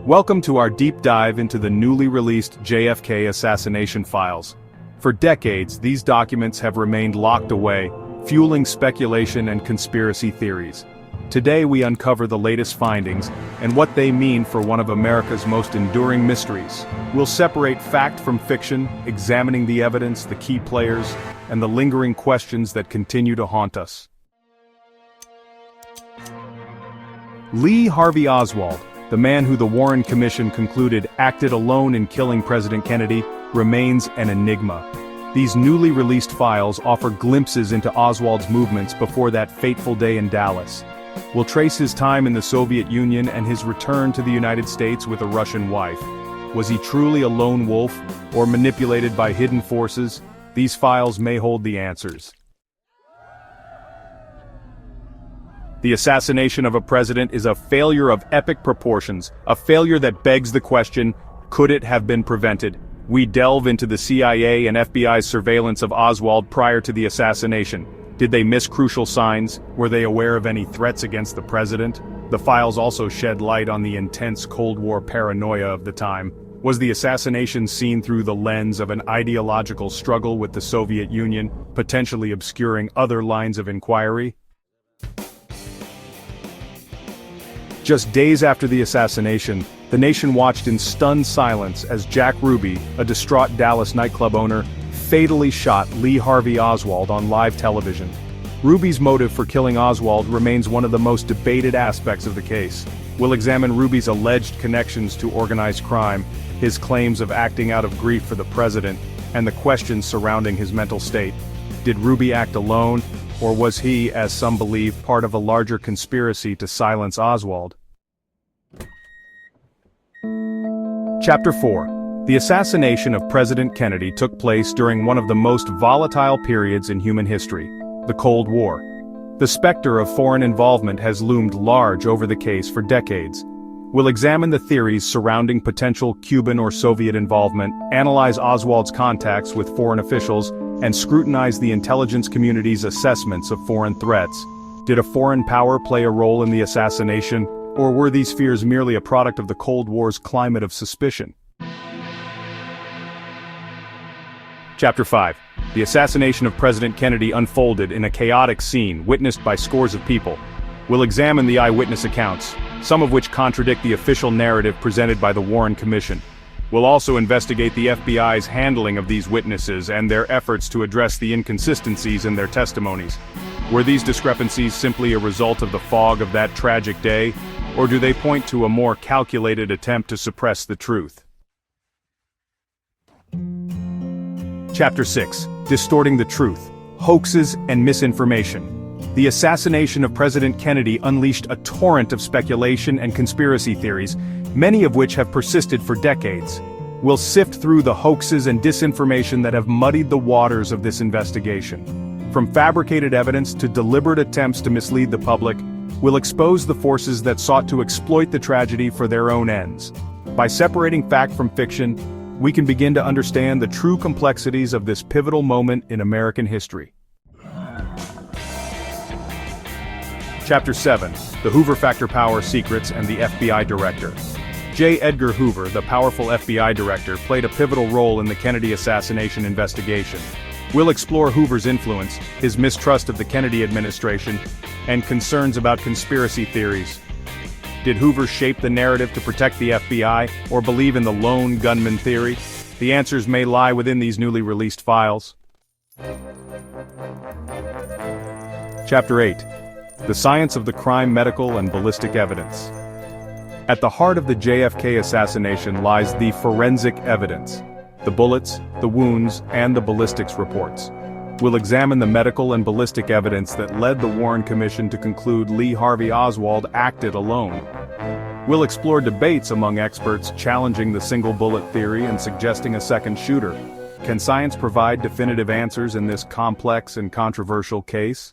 Welcome to our deep dive into the newly released JFK assassination files. For decades, these documents have remained locked away, fueling speculation and conspiracy theories. Today we uncover the latest findings and what they mean for one of America's most enduring mysteries. We'll separate fact from fiction, examining the evidence, the key players, and the lingering questions that continue to haunt us. Lee Harvey Oswald, the man who the Warren Commission concluded acted alone in killing President Kennedy, remains an enigma. These newly released files offer glimpses into Oswald's movements before that fateful day in Dallas. We'll trace his time in the Soviet Union and his return to the United States with a Russian wife. Was he truly a lone wolf, or manipulated by hidden forces? These files may hold the answers. The assassination of a president is a failure of epic proportions, a failure that begs the question, could it have been prevented? We delve into the CIA and FBI's surveillance of Oswald prior to the assassination. Did they miss crucial signs? Were they aware of any threats against the president? The files also shed light on the intense Cold War paranoia of the time. Was the assassination seen through the lens of an ideological struggle with the Soviet Union, potentially obscuring other lines of inquiry? Just days after the assassination, the nation watched in stunned silence as Jack Ruby, a distraught Dallas nightclub owner, fatally shot Lee Harvey Oswald on live television. Ruby's motive for killing Oswald remains one of the most debated aspects of the case. We'll examine Ruby's alleged connections to organized crime, his claims of acting out of grief for the president, and the questions surrounding his mental state. Did Ruby act alone, or was he, as some believe, part of a larger conspiracy to silence Oswald? Chapter 4. The assassination of President Kennedy took place during one of the most volatile periods in human history, the Cold War. The specter of foreign involvement has loomed large over the case for decades. We'll examine the theories surrounding potential Cuban or Soviet involvement, analyze Oswald's contacts with foreign officials, and scrutinize the intelligence community's assessments of foreign threats. Did a foreign power play a role in the assassination, or were these fears merely a product of the Cold War's climate of suspicion? Chapter 5. The assassination of President Kennedy unfolded in a chaotic scene witnessed by scores of people. We'll examine the eyewitness accounts, some of which contradict the official narrative presented by the Warren Commission. We'll also investigate the FBI's handling of these witnesses and their efforts to address the inconsistencies in their testimonies. Were these discrepancies simply a result of the fog of that tragic day, or do they point to a more calculated attempt to suppress the truth? Chapter 6. Distorting the Truth, Hoaxes and Misinformation. The assassination of President Kennedy unleashed a torrent of speculation and conspiracy theories, many of which have persisted for decades. We'll sift through the hoaxes and disinformation that have muddied the waters of this investigation. From fabricated evidence to deliberate attempts to mislead the public, we'll expose the forces that sought to exploit the tragedy for their own ends. By separating fact from fiction, we can begin to understand the true complexities of this pivotal moment in American history. Chapter 7. The Hoover Factor Power Secrets and the FBI Director. J. Edgar Hoover, the powerful FBI director, played a pivotal role in the Kennedy assassination investigation. We'll explore Hoover's influence, his mistrust of the Kennedy administration, and concerns about conspiracy theories. Did Hoover shape the narrative to protect the FBI, or believe in the lone gunman theory? The answers may lie within these newly released files. Chapter 8. The Science of the Crime, Medical and Ballistic Evidence. At the heart of the JFK assassination lies the forensic evidence, the bullets, the wounds, and the ballistics reports. We'll examine the medical and ballistic evidence that led the Warren Commission to conclude Lee Harvey Oswald acted alone. We'll explore debates among experts challenging the single bullet theory and suggesting a second shooter. Can science provide definitive answers in this complex and controversial case?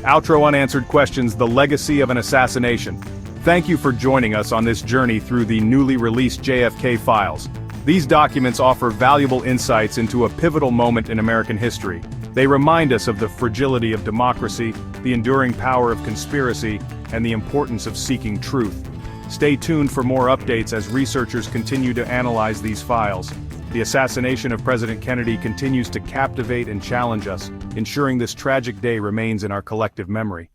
Outro Unanswered Questions: The Legacy of an Assassination. Thank you for joining us on this journey through the newly released JFK files. These documents offer valuable insights into a pivotal moment in American history. They remind us of the fragility of democracy, the enduring power of conspiracy, and the importance of seeking truth. Stay tuned for more updates as researchers continue to analyze these files. The assassination of President Kennedy continues to captivate and challenge us, ensuring this tragic day remains in our collective memory.